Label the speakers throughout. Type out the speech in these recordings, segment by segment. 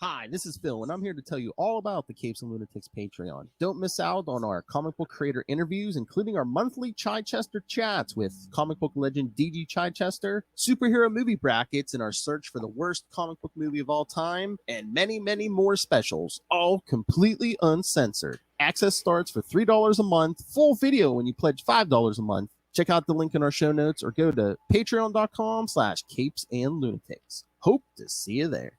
Speaker 1: Hi, this is Phil, and I'm here to tell you all about the Capes and Lunatics Patreon. Don't miss out on our comic book creator interviews, including our monthly Chichester chats with comic book legend DG Chichester, superhero movie brackets in our search for the worst comic book movie of all time, and many, many more specials, all completely uncensored. Access starts for $3 a month, full video when you pledge $5 a month. Check out the link in our show notes or go to patreon.com/capesandlunatics. Hope to see you there.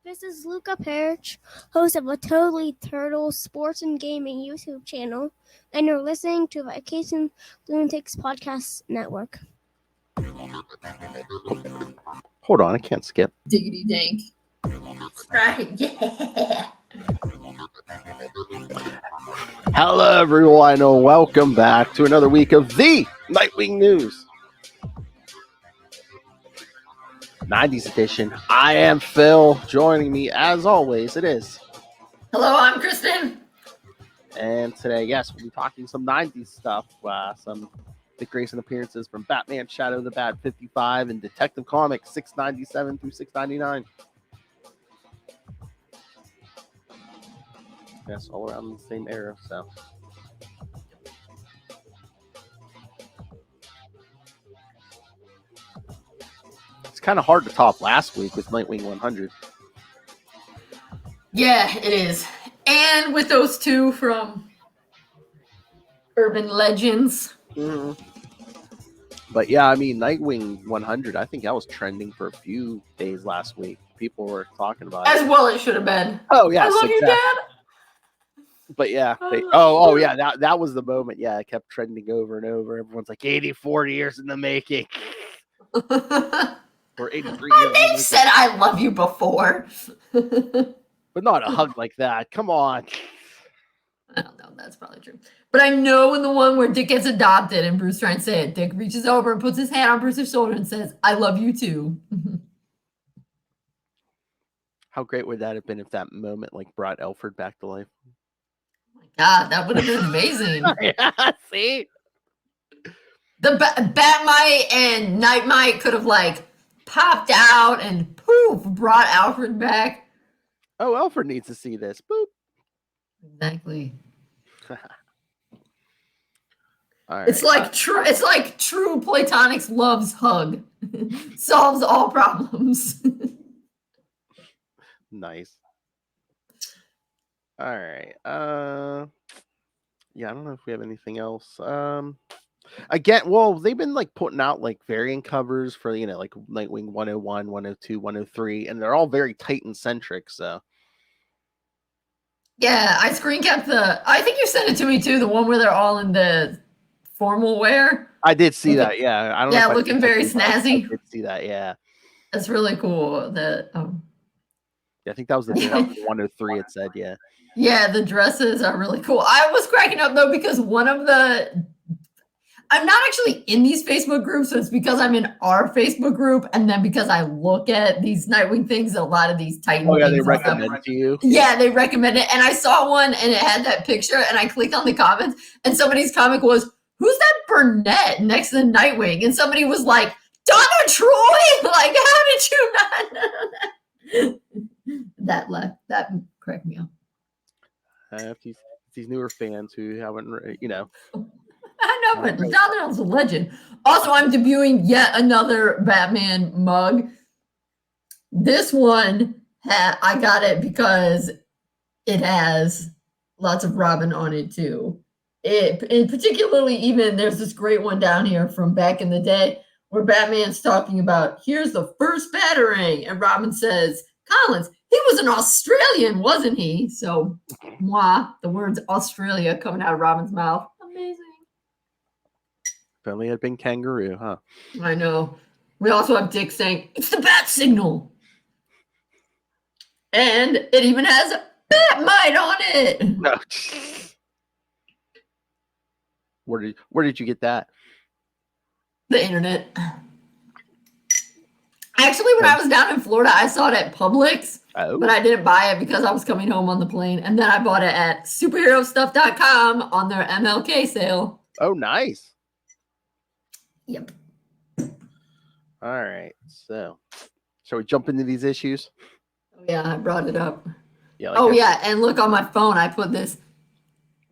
Speaker 2: This is Luca Perich, host of a Totally Turtle Sports and Gaming YouTube channel, and you're listening to the Capes and Lunatics Podcast Network.
Speaker 1: Hold on, I can't skip.
Speaker 3: Diggity dank. Right, yeah.
Speaker 1: Hello, everyone, and welcome back to another week of the Nightwing News. 90s edition. I am Phil. Joining me, as always, it is.
Speaker 3: Hello, I'm Kristen.
Speaker 1: And today, yes, we'll be talking some 90s stuff. Some Dick Grayson appearances from Batman Shadow of the Bat 55 and Detective Comics 697 through 699. Yes, all around the same era, so. It's kind of hard to top last week with Nightwing 100.
Speaker 3: Yeah, it is. And with those two from Urban Legends.
Speaker 1: Mm-hmm. But yeah, I mean, Nightwing 100, I think that was trending for a few days last week. People were talking about
Speaker 3: As
Speaker 1: it.
Speaker 3: well it should have been.
Speaker 1: Oh, yes.
Speaker 3: I love you, Dad.
Speaker 1: But yeah, that was the moment. Yeah, it kept trending over and over. Everyone's like 84 years in the making. Or 83 years.
Speaker 3: They've said I love you before.
Speaker 1: But not a hug like that. Come on.
Speaker 3: I don't know. That's probably true. But I know in the one where Dick gets adopted and Bruce tries to say it, Dick reaches over and puts his hand on Bruce's shoulder and says, I love you too.
Speaker 1: How great would that have been if that moment like brought Alfred back to life?
Speaker 3: Oh my God, that would have been amazing.
Speaker 1: Yeah, see?
Speaker 3: The Batmite and Nightmite could have like popped out and poof, brought Alfred back.
Speaker 1: Oh, Alfred needs to see this. Boop.
Speaker 3: Exactly.
Speaker 1: All right.
Speaker 3: It's like true platonics loves hug. Solves all problems.
Speaker 1: Nice. All right. Yeah, I don't know if we have anything else. Again, well, they've been like putting out like variant covers for, you know, like Nightwing 101, 102, 103, and they're all very Titan centric, so.
Speaker 3: Yeah, I screen capped I think you sent it to me too, the one where they're all in the formal wear.
Speaker 1: I did see that, yeah. I don't know.
Speaker 3: Yeah, looking very snazzy.
Speaker 1: I did see that, yeah.
Speaker 3: That's really cool.
Speaker 1: Yeah, I think that was the 103 it said, yeah.
Speaker 3: Yeah, the dresses are really cool. I was cracking up though because I'm not actually in these Facebook groups, so it's because I'm in our Facebook group, and then because I look at these Nightwing things, a lot of these Titan things.
Speaker 1: They recommend it to you?
Speaker 3: Yeah, they recommend it. And I saw one, and it had that picture, and I clicked on the comments, and somebody's comment was, who's that brunette next to the Nightwing? And somebody was like, Donna Troy? Like, how did you not know that? That cracked me up.
Speaker 1: These newer fans who haven't, you know.
Speaker 3: I know, but Donald's a legend. Also, I'm debuting yet another Batman mug. This one, I got it because it has lots of Robin on it too. And particularly, even there's this great one down here from back in the day where Batman's talking about, here's the first Batarang, and Robin says, Collins, he was an Australian, wasn't he? So, the words Australia coming out of Robin's mouth. Amazing.
Speaker 1: If only it had been kangaroo, huh?
Speaker 3: I know. We also have Dick saying, it's the bat signal. And it even has a Batmite on it.
Speaker 1: No. Where did you get that?
Speaker 3: The internet. Actually, when I was down in Florida, I saw it at Publix, but I didn't buy it because I was coming home on the plane. And then I bought it at superherostuff.com on their MLK sale.
Speaker 1: Oh, nice.
Speaker 3: Yep.
Speaker 1: All right. So, shall we jump into these issues?
Speaker 3: Yeah, I brought it up.
Speaker 1: Yeah. Like
Speaker 3: Oh, yeah, and look on my phone, I put this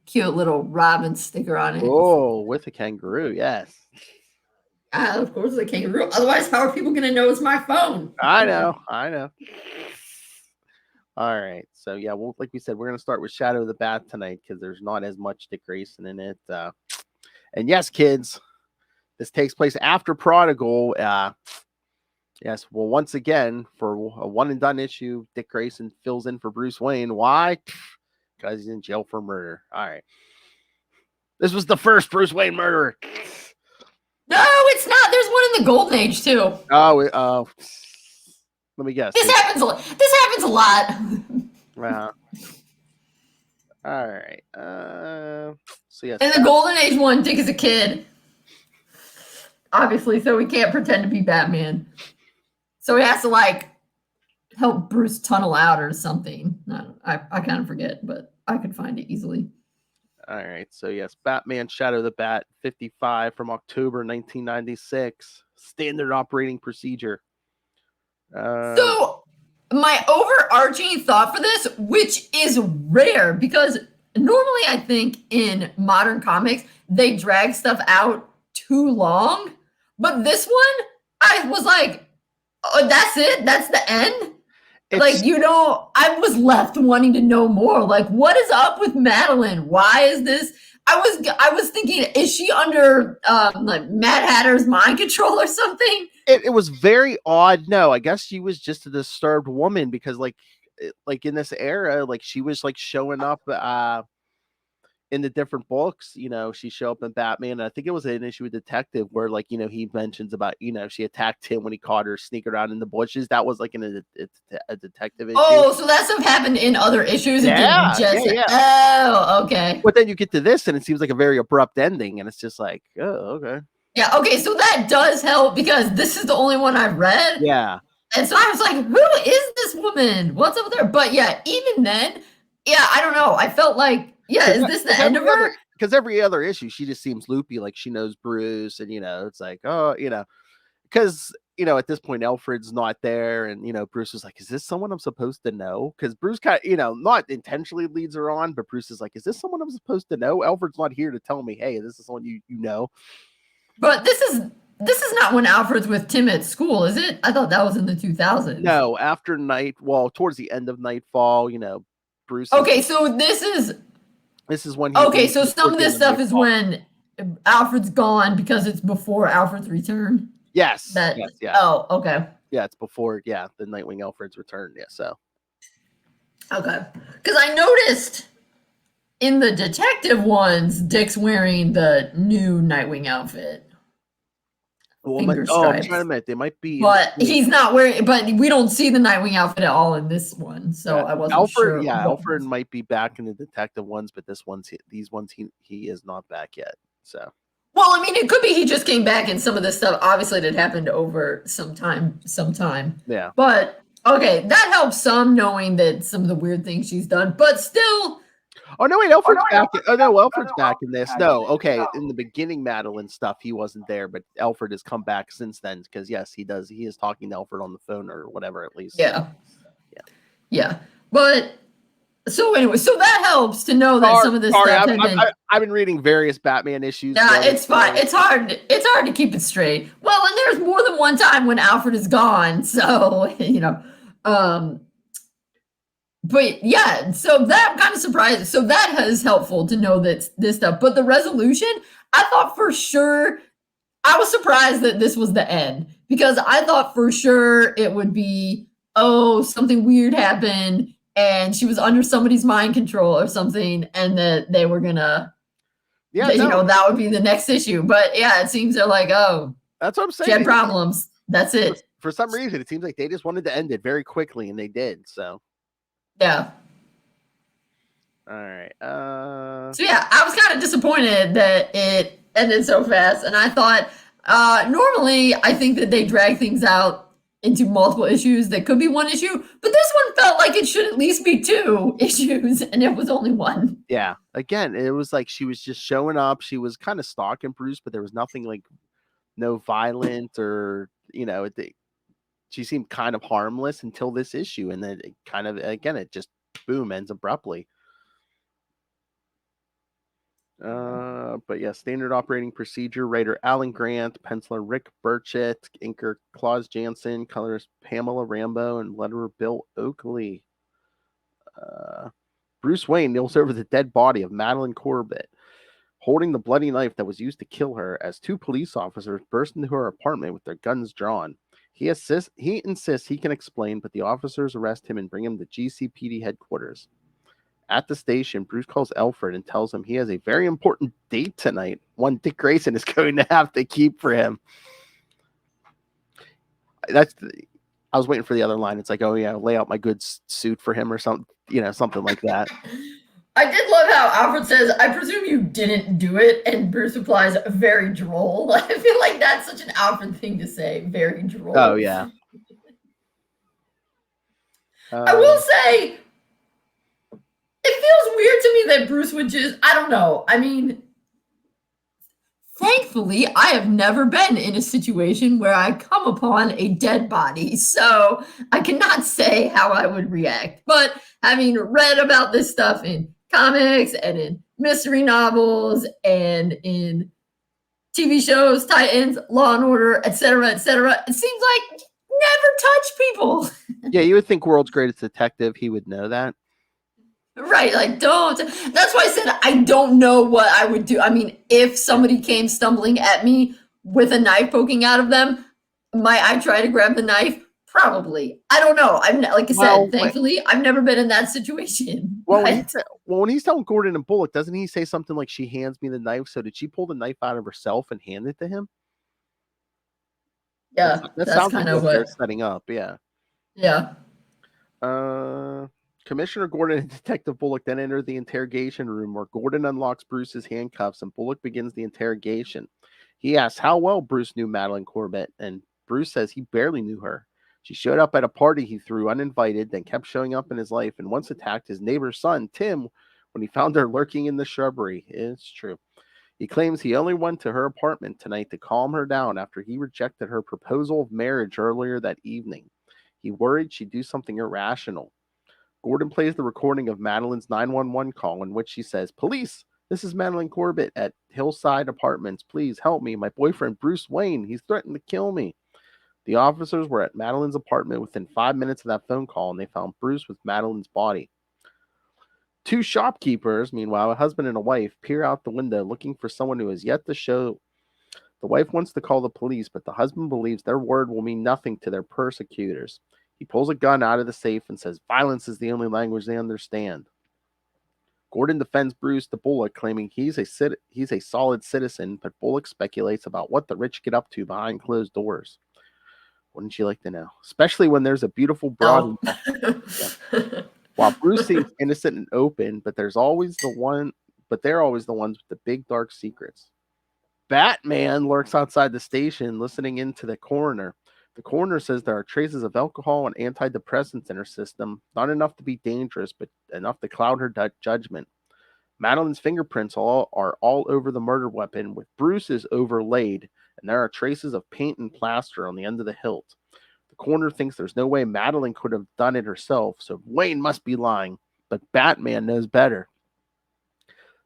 Speaker 3: cute little Robin sticker on it.
Speaker 1: Oh, with a kangaroo, yes.
Speaker 3: Of course, the kangaroo. Otherwise, how are people going to know it's my phone?
Speaker 1: I know. All right. So yeah, well, like we said, we're gonna start with Shadow of the Bat tonight because there's not as much Dick Grayson in it. And yes, kids, this takes place after Prodigal. Yes, well, once again, for a one and done issue, Dick Grayson fills in for Bruce Wayne. Why? Because he's in jail for murder. All right. This was the first Bruce Wayne murderer.
Speaker 3: No, it's not. There's one in the Golden Age too.
Speaker 1: Oh, let me guess.
Speaker 3: This happens a lot.
Speaker 1: All right. So yes.
Speaker 3: In the Golden Age one, Dick is a kid. Obviously, so he can't pretend to be Batman. So he has to like help Bruce tunnel out or something. I kind of forget, but I could find it easily.
Speaker 1: All right. So yes, Batman Shadow of the Bat 55 from October 1996. Standard operating procedure.
Speaker 3: So my overarching thought for this, which is rare because normally I think in modern comics they drag stuff out too long, but this one I was like, oh, that's it, that's the end. I was left wanting to know more. Like, what is up with Madeline? Why is this? I was thinking, is she under like Mad Hatter's mind control or something?
Speaker 1: It was very odd. No, I guess she was just a disturbed woman because like in this era, like she was like showing up in the different books, she showed up in Batman. And I think it was an issue with Detective where like, he mentions about, she attacked him when he caught her sneaking around in the bushes. That was like in a Detective issue.
Speaker 3: Oh, so that stuff happened in other issues.
Speaker 1: Yeah,
Speaker 3: it didn't just,
Speaker 1: yeah.
Speaker 3: Oh, okay.
Speaker 1: But then you get to this and it seems like a very abrupt ending. And it's just like, oh, okay.
Speaker 3: Yeah, okay, so that does help because this is the only one I've read.
Speaker 1: Yeah.
Speaker 3: And so I was like, who is this woman? What's up there? But yeah, even then, yeah, I don't know. I felt like, yeah, is this the end of her?
Speaker 1: Because every other issue, she just seems loopy, like she knows Bruce, and it's like, oh, because at this point, Alfred's not there, and Bruce is like, is this someone I'm supposed to know? Because Bruce kind of, not intentionally leads her on, but Bruce is like, is this someone I'm supposed to know? Alfred's not here to tell me, hey, this is someone you know.
Speaker 3: But this is not when Alfred's with Tim at school, is it? I thought that was in the 2000s.
Speaker 1: No, after towards the end of Nightfall, Bruce.
Speaker 3: Okay, so this is when. Okay, so some of this stuff is when Alfred's gone because it's before Alfred's return.
Speaker 1: Yes. Yes. Yeah.
Speaker 3: Oh, okay.
Speaker 1: Yeah, it's before. Yeah, the Nightwing Alfred's return. Yeah. So.
Speaker 3: Okay, because I noticed in the detective ones, Dick's wearing the new Nightwing outfit.
Speaker 1: I'm trying to admit they might be,
Speaker 3: but he's not wearing. But we don't see the Nightwing outfit at all in this one, so I wasn't sure.
Speaker 1: Yeah, Alfred might be back in the detective ones, but these ones he is not back yet. So,
Speaker 3: well, I mean, it could be he just came back, and some of this stuff obviously that happened over some time.
Speaker 1: Yeah,
Speaker 3: but okay, that helps some knowing that some of the weird things she's done, but still.
Speaker 1: Oh no! Wait, Alfred's back. Alfred's back in this. No, okay. In the beginning, Madeline stuff, he wasn't there, but Alfred has come back since then because yes, he does. He is talking to Alfred on the phone or whatever, at least.
Speaker 3: Yeah. But so anyway, so that helps to know that some of this stuff.
Speaker 1: I've been reading various Batman issues.
Speaker 3: Yeah, it's fine. It's hard to keep it straight. Well, and there's more than one time when Alfred is gone, so But yeah, so that kind of surprised. So that is helpful to know that this stuff. But the resolution, I thought for sure, I was surprised that this was the end because I thought for sure it would be, oh, something weird happened and she was under somebody's mind control or something, and that they were gonna, that would be the next issue. But yeah, it seems they're like, oh,
Speaker 1: that's what I'm saying.
Speaker 3: She had problems. That's it.
Speaker 1: For some reason, it seems like they just wanted to end it very quickly, and they did. So.
Speaker 3: Yeah.
Speaker 1: All right.
Speaker 3: So yeah, I was kind of disappointed that it ended so fast, and I thought normally I think that they drag things out into multiple issues that could be one issue, but this one felt like it should at least be 2 issues, and it was only 1.
Speaker 1: Yeah. Again, it was like she was just showing up. She was kind of stalking Bruce, but there was nothing like no violence or she seemed kind of harmless until this issue, and then it kind of, again, it just boom, ends abruptly. But yeah, standard operating procedure. Writer Alan Grant, penciler Rick Burchett, inker Claus Jansen, colorist Pamela Rambo, and letterer Bill Oakley. Bruce Wayne kneels over the dead body of Madeline Corbett, holding the bloody knife that was used to kill her, as two police officers burst into her apartment with their guns drawn. He insists he can explain, but the officers arrest him and bring him to GCPD headquarters. At the station, Bruce calls Alfred and tells him he has a very important date tonight, one Dick Grayson is going to have to keep for him. I was waiting for the other line. It's like, oh yeah, lay out my good suit for him or something, something like that.
Speaker 3: I did love how Alfred says, I presume you didn't do it, and Bruce replies, very droll. I feel like that's such an Alfred thing to say, very droll.
Speaker 1: Oh, yeah.
Speaker 3: I will say, it feels weird to me that Bruce would just, I don't know. I mean, thankfully, I have never been in a situation where I come upon a dead body, so I cannot say how I would react. But having read about this stuff in comics and in mystery novels and in TV shows, Titans, Law and Order, etc., it seems like never touch people.
Speaker 1: Yeah, you would think World's Greatest Detective, he would know that.
Speaker 3: Right, like don't. That's why I said I don't know what I would do. I mean, if somebody came stumbling at me with a knife poking out of them, might I try to grab the knife? Probably. I don't know. I'm not, like I said, thankfully, I've never been in that situation.
Speaker 1: Well, when he's telling Gordon and Bullock, doesn't he say something like, she hands me the knife? So did she pull the knife out of herself and hand it to him?
Speaker 3: Yeah,
Speaker 1: that
Speaker 3: that's
Speaker 1: sounds
Speaker 3: kind
Speaker 1: like
Speaker 3: of
Speaker 1: what
Speaker 3: what
Speaker 1: they're setting up. Yeah.
Speaker 3: Yeah.
Speaker 1: Commissioner Gordon and Detective Bullock then enter the interrogation room, where Gordon unlocks Bruce's handcuffs and Bullock begins the interrogation. He asks how well Bruce knew Madeline Corbett, and Bruce says he barely knew her. She showed up at a party he threw uninvited, then kept showing up in his life, and once attacked his neighbor's son, Tim, when he found her lurking in the shrubbery. It's true. He claims he only went to her apartment tonight to calm her down after he rejected her proposal of marriage earlier that evening. He worried she'd do something irrational. Gordon plays the recording of Madeline's 911 call, in which she says, "Police, this is Madeline Corbett at Hillside Apartments. Please help me. My boyfriend, Bruce Wayne, he's threatened to kill me." The officers were at Madeline's apartment within 5 minutes of that phone call, and they found Bruce with Madeline's body. Two shopkeepers, meanwhile, a husband and a wife, peer out the window looking for someone who has yet to show. The wife wants to call the police, but the husband believes their word will mean nothing to their persecutors. He pulls a gun out of the safe and says violence is the only language they understand. Gordon defends Bruce to Bullock, claiming he's a solid citizen, but Bullock speculates about what the rich get up to behind closed doors. Wouldn't you like to know? Especially when there's a beautiful broad.
Speaker 3: Oh.
Speaker 1: While Bruce seems innocent and open, but they're always the ones with the big dark secrets. Batman lurks outside the station, listening in to the coroner. The coroner says there are traces of alcohol and antidepressants in her system, not enough to be dangerous, but enough to cloud her judgment. Madeline's fingerprints are all over the murder weapon, with Bruce's overlaid, and there are traces of paint and plaster on the end of the hilt. The coroner thinks there's no way Madeline could have done it herself, so Wayne must be lying, but Batman knows better.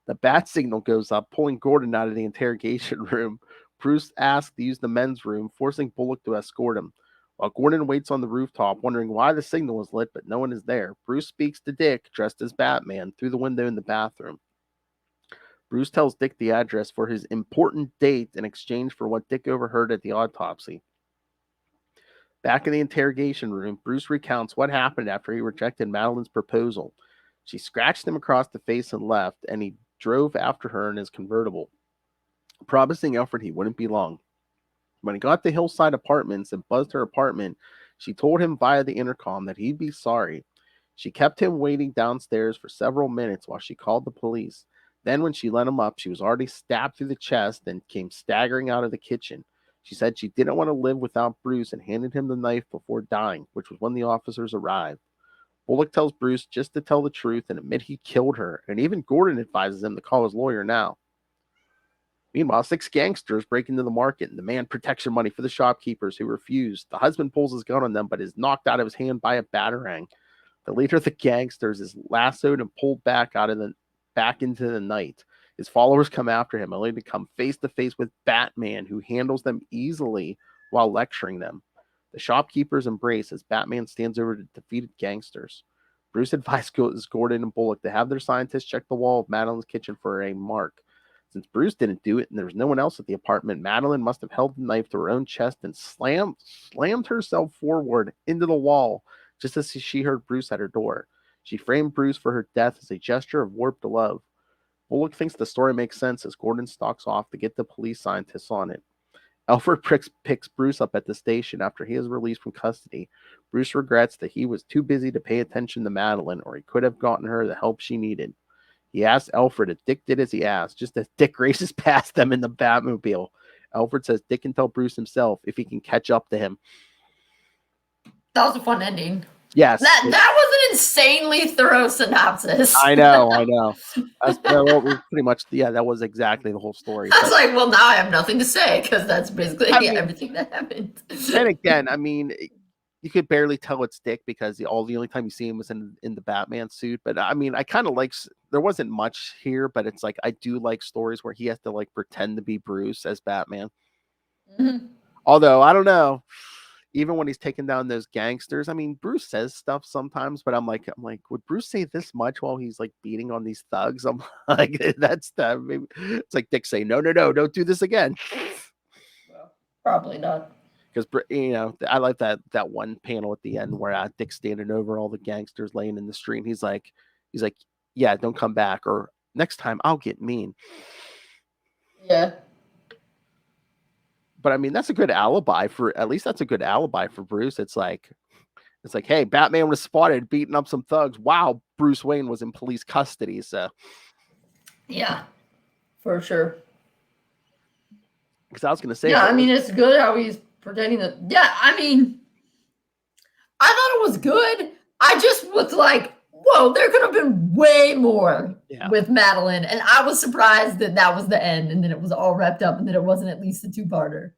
Speaker 1: The bat signal goes up, pulling Gordon out of the interrogation room. Bruce asks to use the men's room, forcing Bullock to escort him. While Gordon waits on the rooftop, wondering why the signal was lit, but no one is there, Bruce speaks to Dick, dressed as Batman, through the window in the bathroom. Bruce tells Dick the address for his important date in exchange for what Dick overheard at the autopsy. Back in the interrogation room, Bruce recounts what happened after he rejected Madeline's proposal. She scratched him across the face and left, and he drove after her in his convertible, promising Alfred he wouldn't be long. When he got to Hillside Apartments and buzzed her apartment, she told him via the intercom that he'd be sorry. She kept him waiting downstairs for several minutes while she called the police. Then when she let him up, she was already stabbed through the chest and came staggering out of the kitchen. She said she didn't want to live without Bruce and handed him the knife before dying, which was when the officers arrived. Bullock tells Bruce just to tell the truth and admit he killed her, and even Gordon advises him to call his lawyer now. Meanwhile, 6 gangsters break into the market and demand protection money for the shopkeepers who refuse. The husband pulls his gun on them, but is knocked out of his hand by a batarang. The leader of the gangsters is lassoed and pulled back into the night. His followers come after him, only to come face to face with Batman, who handles them easily while lecturing them. The shopkeepers embrace as Batman stands over the defeated gangsters. Bruce advises Gordon and Bullock to have their scientists check the wall of Madeline's kitchen for a mark. Since Bruce didn't do it and there was no one else at the apartment, Madeline must have held the knife to her own chest and slammed herself forward into the wall just as she heard Bruce at her door. She framed Bruce for her death as a gesture of warped love. Bullock thinks the story makes sense as Gordon stalks off to get the police scientists on it. Alfred picks Bruce up at the station after he is released from custody. Bruce regrets that he was too busy to pay attention to Madeline, or he could have gotten her the help she needed. He asks Alfred if Dick did as he asked, just as Dick races past them in the Batmobile. Alfred says Dick can tell Bruce himself if he can catch up to him.
Speaker 3: That was a fun ending.
Speaker 1: Yes.
Speaker 3: That was an insanely thorough synopsis.
Speaker 1: I know. Pretty much, that was exactly the whole story.
Speaker 3: I was like, well, now I have nothing to say because that's basically everything that happened.
Speaker 1: And again, I mean, you could barely tell it's Dick because the only time you see him was in the Batman suit. But I mean, I kind of there wasn't much here, but it's like I do like stories where he has to like pretend to be Bruce as Batman.
Speaker 3: Mm-hmm.
Speaker 1: Although I don't know. Even when he's taking down those gangsters, I mean, Bruce says stuff sometimes, but I'm like, would Bruce say this much while he's like beating on these thugs? I'm like, maybe it's like Dick saying, no, don't do this again.
Speaker 3: Well, probably not.
Speaker 1: Because I like that one panel at the end where Dick's standing over all the gangsters laying in the street. And he's like, yeah, don't come back, or next time I'll get mean.
Speaker 3: Yeah.
Speaker 1: But I mean, that's a good alibi for Bruce. It's like, hey, Batman was spotted beating up some thugs. Wow, Bruce Wayne was in police custody. So,
Speaker 3: yeah, for sure.
Speaker 1: Because I was going to say,
Speaker 3: I mean, it's good how he's pretending that. Yeah, I mean, I thought it was good. I just was like, whoa, there could have been way more with Madeline. And I was surprised that was the end and then it was all wrapped up and that it wasn't at least a 2-parter.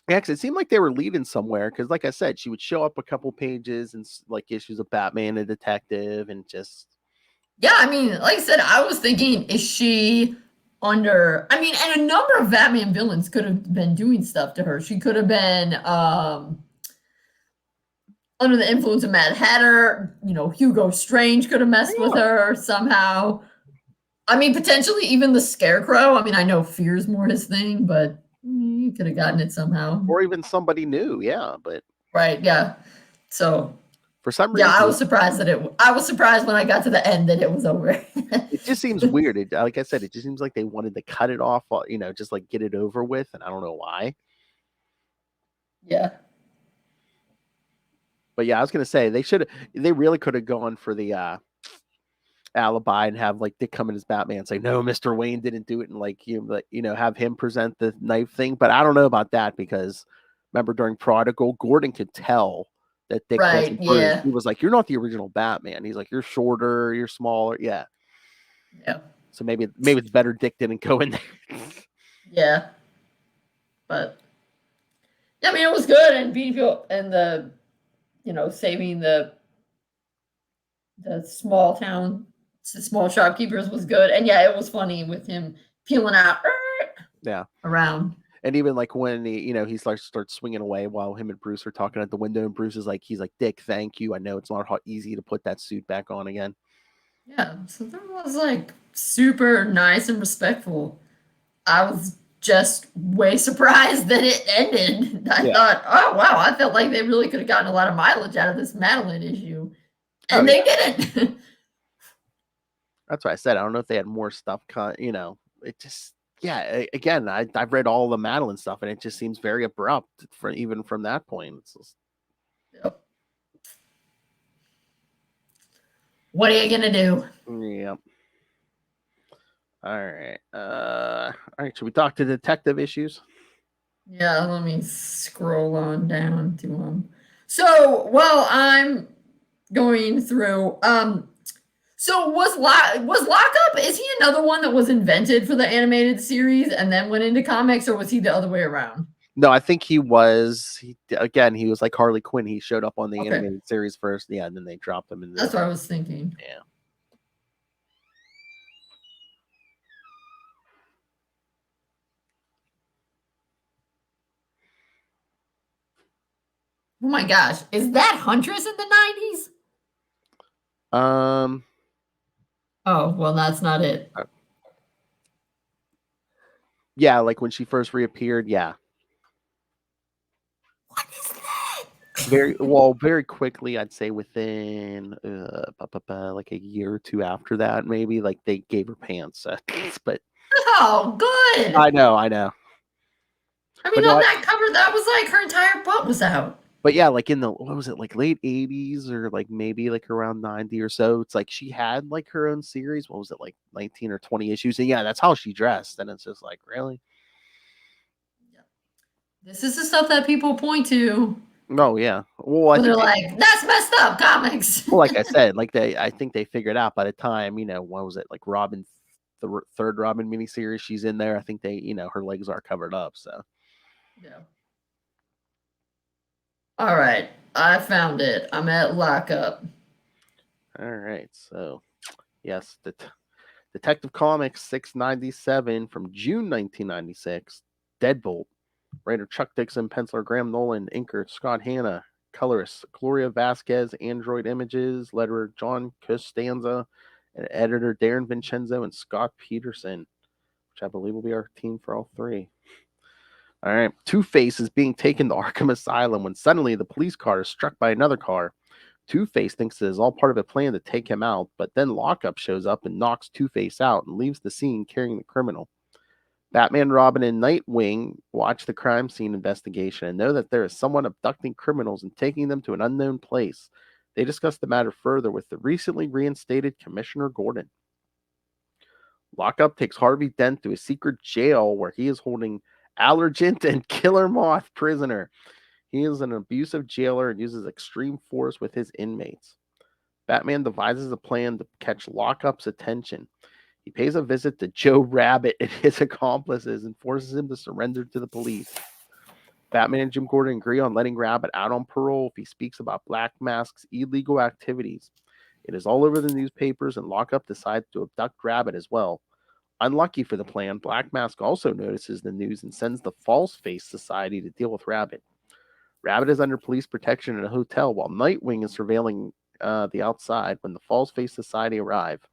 Speaker 1: Yeah, because it seemed like they were leading somewhere. Because like I said, she would show up a couple pages and like issues of Batman and Detective and just.
Speaker 3: Yeah, I mean, like I said, I was thinking, is she under. I mean, and a number of Batman villains could have been doing stuff to her. She could have been under the influence of Mad Hatter. Hugo Strange could have messed with her somehow. I mean, potentially even the Scarecrow. I mean, I know fear's more his thing, but you could have gotten it somehow.
Speaker 1: Or even somebody new, but.
Speaker 3: Right, yeah. So.
Speaker 1: For some reason.
Speaker 3: Yeah, I was surprised I was surprised when I got to the end that it was over.
Speaker 1: It just seems weird. Like I said, it just seems like they wanted to cut it off, just like get it over with, and I don't know why.
Speaker 3: Yeah.
Speaker 1: But yeah, I was gonna say they really could have gone for the alibi and have like Dick come in as Batman and say, no, Mr. Wayne didn't do it, and have him present the knife thing. But I don't know about that because remember during Prodigal, Gordon could tell that Dick wasn't Bruce.
Speaker 3: Yeah.
Speaker 1: He was like, you're not the original Batman. He's like, you're shorter, you're smaller. Yeah.
Speaker 3: Yeah.
Speaker 1: So maybe it's better Dick didn't go in there.
Speaker 3: Yeah. But yeah, I mean, it was good, and beautiful, and the saving the small shopkeepers was good. And yeah, it was funny with him peeling out around.
Speaker 1: And even like when he starts swinging away while him and Bruce are talking at the window, and Bruce is like, he's like, Dick, thank you. I know it's not easy to put that suit back on again.
Speaker 3: Yeah, so that was like super nice and respectful. I was just way surprised that it ended. I thought, oh wow, I felt like they really could have gotten a lot of mileage out of this Madeline issue, and they didn't.
Speaker 1: That's what I said. I don't know if they had more stuff. It just. Yeah, again, I've read all the Madeline stuff, and it just seems very abrupt even from that point.
Speaker 3: Yep. What are you gonna do?
Speaker 1: Yep. All right. All right. Should we talk to detective issues?
Speaker 3: Yeah. Let me scroll on down to them. So while I'm going through, So was Lockup? Is he another one that was invented for the animated series and then went into comics, or was he the other way around?
Speaker 1: No, I think he was. He was like Harley Quinn. He showed up on the
Speaker 3: Okay.
Speaker 1: animated series first, yeah, and then they dropped him in.
Speaker 3: That's what I was thinking.
Speaker 1: Yeah.
Speaker 3: Oh my gosh, is that Huntress in the 90s? Oh, well, that's not it.
Speaker 1: Yeah, like when she first reappeared, yeah.
Speaker 3: What is that?
Speaker 1: Very quickly, I'd say within like a year or two after that, maybe, like they gave her pants. But
Speaker 3: Oh, good.
Speaker 1: I know.
Speaker 3: I mean,
Speaker 1: But
Speaker 3: on that cover, that was like her entire butt was out.
Speaker 1: But yeah, like in the, what was it, like late 80s or like maybe like around 90 or so, it's like she had like her own series. What was it, like 19 or 20 issues? And yeah, that's how she dressed. And it's just like, really?
Speaker 3: This is the stuff that people point to.
Speaker 1: No, yeah. Well,
Speaker 3: They're like, that's messed up, comics.
Speaker 1: Well, like I said, I think they figured out by the time, what was it, like Robin, the third Robin miniseries, she's in there. I think they, her legs are covered up. So,
Speaker 3: yeah. All right, I found it. I'm at Lockup.
Speaker 1: All right. So, yes, the Detective Comics 697 from June 1996. Deadbolt. Writer Chuck Dixon, penciler Graham Nolan, inker Scott Hanna, colorist Gloria Vasquez, Android Images, letterer John Costanza, and editor Darren Vincenzo and Scott Peterson, which I believe will be our team for all three. All right. Two-Face is being taken to Arkham Asylum when suddenly the police car is struck by another car. Two-Face thinks it is all part of a plan to take him out, but then Lockup shows up and knocks Two-Face out and leaves the scene carrying the criminal. Batman, Robin, and Nightwing watch the crime scene investigation and know that there is someone abducting criminals and taking them to an unknown place. They discuss the matter further with the recently reinstated Commissioner Gordon. Lockup takes Harvey Dent to a secret jail where he is holding Allergent and Killer Moth prisoner. He is an abusive jailer and uses extreme force with his inmates. Batman devises a plan to catch Lockup's attention. He pays a visit to Joe Rabbit and his accomplices and forces him to surrender to the police. Batman and Jim Gordon agree on letting Rabbit out on parole if he speaks about Black Mask's illegal activities. It is all over the newspapers, and Lockup decides to abduct Rabbit as well. Unlucky for the plan, Black Mask also notices the news and sends the False Face Society to deal with Rabbit. Rabbit is under police protection in a hotel while Nightwing is surveilling the outside when the False Face Society arrive.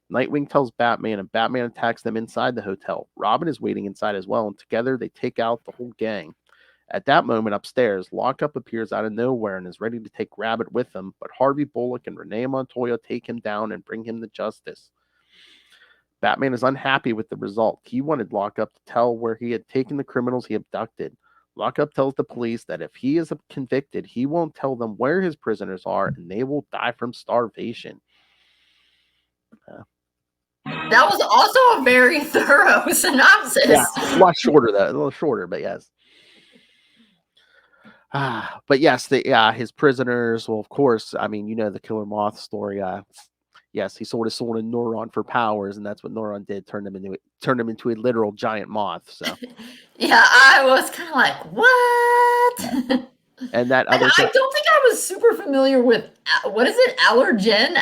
Speaker 1: Nightwing tells Batman, and Batman attacks them inside the hotel. Robin is waiting inside as well, and together they take out the whole gang. At that moment upstairs, Lockup appears out of nowhere and is ready to take Rabbit with him, but Harvey Bullock and Renee Montoya take him down and bring him to justice. Batman is unhappy with the result. He wanted Lockup to tell where he had taken the criminals he abducted. Lockup tells the police that if he is convicted, he won't tell them where his prisoners are and they will die from starvation.
Speaker 3: That was also a very thorough synopsis.
Speaker 1: Yeah, a lot shorter, though. A little shorter, but yes. But yes, his prisoners. Well, of course, I mean, the Killer Moth story. Yes, he sold his soul to Neuron for powers, and that's what Neuron did. Turned him into a literal giant moth. So.
Speaker 3: Yeah, I was kind of like, what?
Speaker 1: And that
Speaker 3: other. I don't think I was super familiar with what is it? Allergent.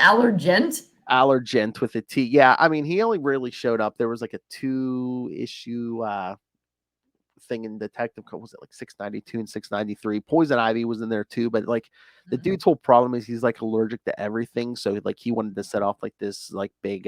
Speaker 1: Allergent with a T. Yeah, I mean, he only really showed up. There was like a 2-issue thing in Detective. Was it like 692 and 693? Poison Ivy was in there too, but like the dude's whole problem is he's like allergic to everything. So like he wanted to set off like this like big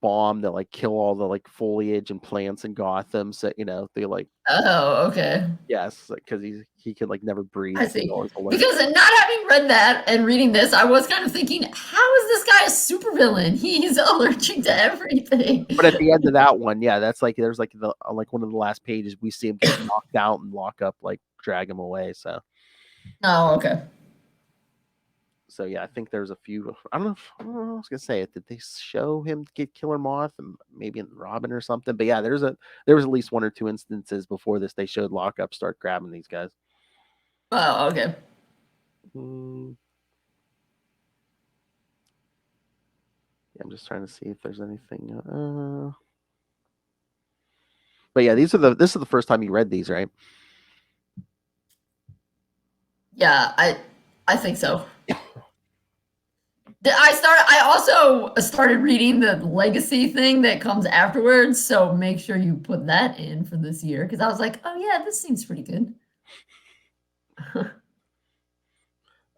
Speaker 1: bomb that like kill all the like foliage and plants in Gotham. So they like. Oh,
Speaker 3: okay.
Speaker 1: Yes, because he could like never breathe.
Speaker 3: I see. Because not having read that and reading this, I was kind of thinking, how is this guy a supervillain? He's allergic to everything.
Speaker 1: But at the end of that one, yeah, that's like there's like the like one of the last pages we see him get knocked out and Lockup like drag him away. So.
Speaker 3: Oh, okay.
Speaker 1: So yeah, I think there's a few. I don't know. I was gonna say it. Did they show him get Killer Moth and maybe in Robin or something? But yeah, there was at least 1 or 2 instances before this they showed Lockup start grabbing these guys.
Speaker 3: Oh, okay.
Speaker 1: I'm just trying to see if there's anything. But yeah, this is the first time you read these, right?
Speaker 3: Yeah, I think so. I also started reading the legacy thing that comes afterwards, so make sure you put that in for this year because I was like, oh yeah, this seems pretty good.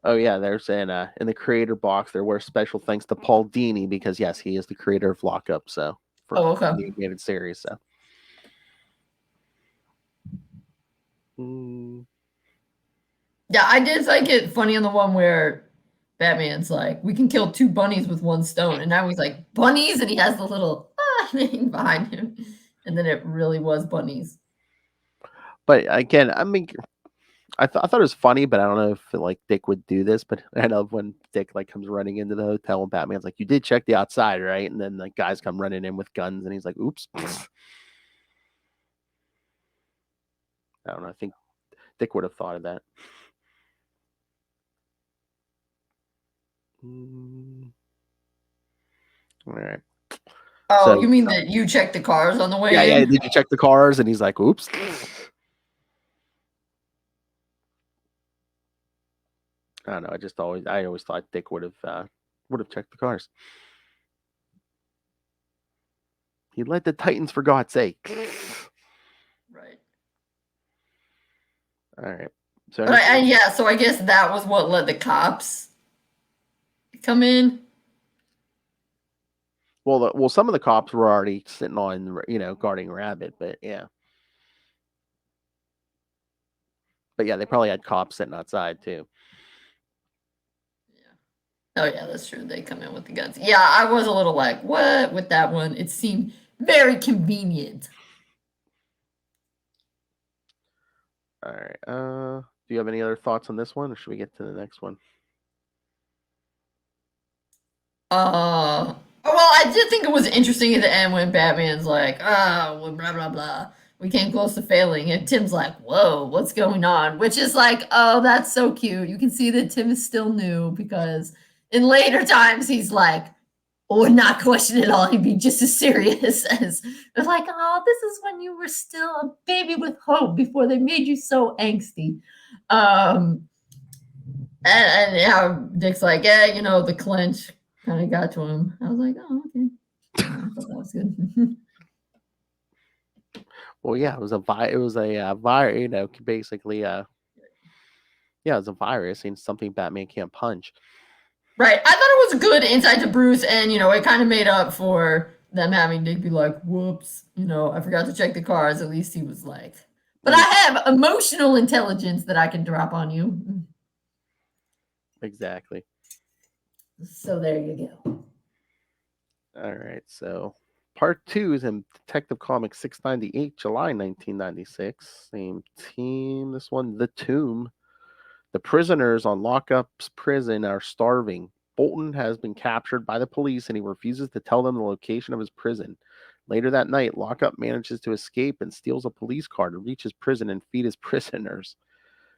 Speaker 1: Oh yeah, there's in the creator box there were special thanks to Paul Dini because yes, he is the creator of Lockup, so for
Speaker 3: okay.
Speaker 1: the animated series. So
Speaker 3: Yeah, I did think it funny on the one where Batman's like, we can kill 2 bunnies with 1 stone, and now he's like, bunnies, and he has the little thing behind him, and then it really was bunnies.
Speaker 1: But again, I mean, I thought it was funny, but I don't know if like Dick would do this. But I love when Dick like comes running into the hotel and Batman's like, "You did check the outside, right?" And then like guys come running in with guns, and he's like, "Oops." I don't know. I think Dick would have thought of that. All right.
Speaker 3: Oh,
Speaker 1: So
Speaker 3: you mean that you checked the cars on the way
Speaker 1: yeah,
Speaker 3: in?
Speaker 1: yeah. Did you check the cars? And he's like, "Oops." I don't know. I always thought Dick would have checked the cars. He led the Titans for God's sake.
Speaker 3: Right.
Speaker 1: All right. So
Speaker 3: Yeah, so I guess that was what let the cops come in.
Speaker 1: Well, some of the cops were already sitting on, guarding Rabbit, but yeah. But yeah, they probably had cops sitting outside too.
Speaker 3: Yeah. Oh yeah, that's true. They come in with the guns. Yeah, I was a little like, what with that one? It seemed very convenient.
Speaker 1: All right. Do you have any other thoughts on this one, or should we get to the next one?
Speaker 3: Well, I did think it was interesting at the end when Batman's like, well, blah blah blah. We came close to failing, and Tim's like, "Whoa, what's going on?" Which is like, oh, that's so cute. You can see that Tim is still new because in later times he's like, would not question it all. He'd be just as serious as they're like, oh, this is when you were still a baby with hope before they made you so angsty. And yeah, Dick's like, yeah, the clinch kind of got to him. I was like, oh, okay. I thought that was good.
Speaker 1: Well, yeah, it was a virus, basically, yeah, it was a virus and something Batman can't punch.
Speaker 3: Right. I thought it was a good insight to Bruce, and it kind of made up for them having Dick be like, whoops, I forgot to check the cars. At least he was like, but I have emotional intelligence that I can drop on you.
Speaker 1: Exactly.
Speaker 3: So there you go.
Speaker 1: All right. So part 2 is in Detective Comics 698, July 1996. Same team. This one, The Tomb. The prisoners on Lockup's prison are starving. Bolton has been captured by the police and he refuses to tell them the location of his prison. Later that night, Lockup manages to escape and steals a police car to reach his prison and feed his prisoners.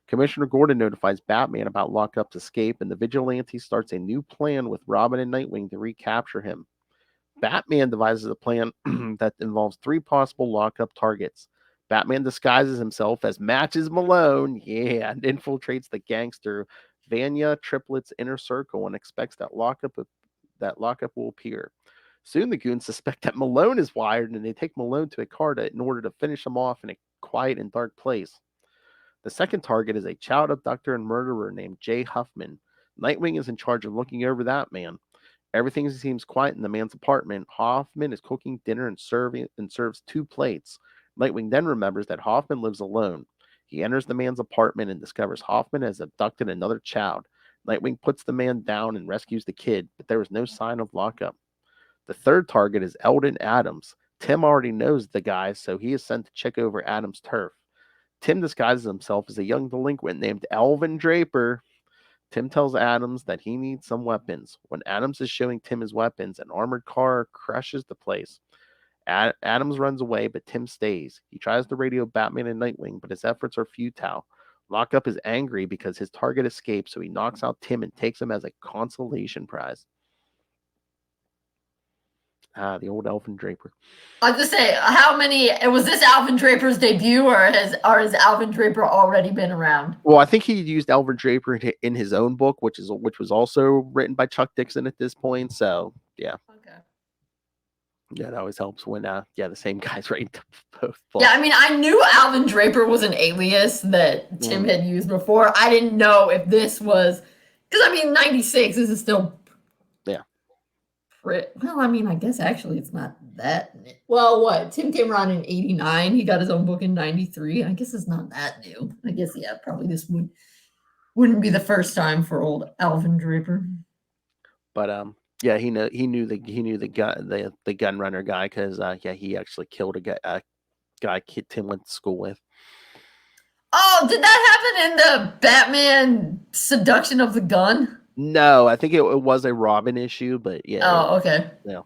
Speaker 1: Commissioner Gordon notifies Batman about Lockup's escape, and the vigilante starts a new plan with Robin and Nightwing to recapture him. Batman devises a plan that involves 3 possible Lockup targets. Batman disguises himself as Matches Malone, and infiltrates the gangster Vanya Triplet's inner circle and expects that Lockup will appear. Soon the goons suspect that Malone is wired, and they take Malone to a car in order to finish him off in a quiet and dark place. The second target is a child abductor and murderer named Jay Huffman. Nightwing is in charge of looking over that man. Everything seems quiet in the man's apartment. Hoffman is cooking dinner and serves 2 plates. Nightwing then remembers that Hoffman lives alone. He enters the man's apartment and discovers Hoffman has abducted another child. Nightwing puts the man down and rescues the kid, but there is no sign of Lockup. The third target is Eldon Adams. Tim already knows the guy, so he is sent to check over Adams' turf. Tim disguises himself as a young delinquent named Alvin Draper. Tim tells Adams that he needs some weapons. When Adams is showing Tim his weapons, an armored car crushes the place. Adams runs away, but Tim stays. He tries to radio Batman and Nightwing, but his efforts are futile. Lockup is angry because his target escaped, so he knocks out Tim and takes him as a consolation prize. The old Alvin Draper.
Speaker 3: I was just say, how many was this Alvin Draper's debut, or has Alvin Draper already been around?
Speaker 1: Well, I think he used Alvin Draper in his own book, which was also written by Chuck Dixon at this point. So yeah.
Speaker 3: Okay.
Speaker 1: Yeah, that always helps when the same guys writing both books.
Speaker 3: Yeah, I mean, I knew Alvin Draper was an alias that Tim had used before. I didn't know if this was, because I mean, 96, this is still well, I mean, I guess actually it's not that new. Well, what? Tim came around in 89. He got his own book in 93. I guess it's not that new. I guess, yeah, probably this wouldn't be the first time for old Alvin Draper.
Speaker 1: But yeah, he knew the gun runner guy because he actually killed a guy Tim went to school with.
Speaker 3: Oh, did that happen in the Batman Seduction of the Gun?
Speaker 1: No, I think it was a Robin issue, but yeah.
Speaker 3: Oh, okay.
Speaker 1: Yeah.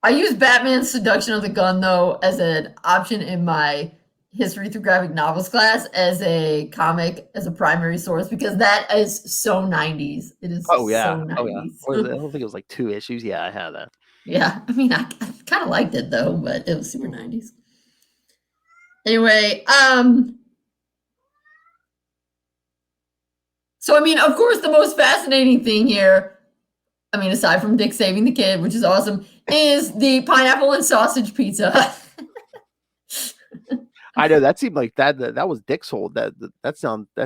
Speaker 3: I use Batman Seduction of the Gun, though, as an option in my history through graphic novels class as a comic, as a primary source, because that is so 90s. It is so 90s.
Speaker 1: Oh, yeah. I don't think it was like 2 issues. Yeah, I had that.
Speaker 3: Yeah, I mean, I kind of liked it, though, but it was super 90s. Anyway, so, I mean, of course, the most fascinating thing here, I mean, aside from Dick saving the kid, which is awesome, is the pineapple and sausage pizza.
Speaker 1: I know that seemed like that was Dick's whole that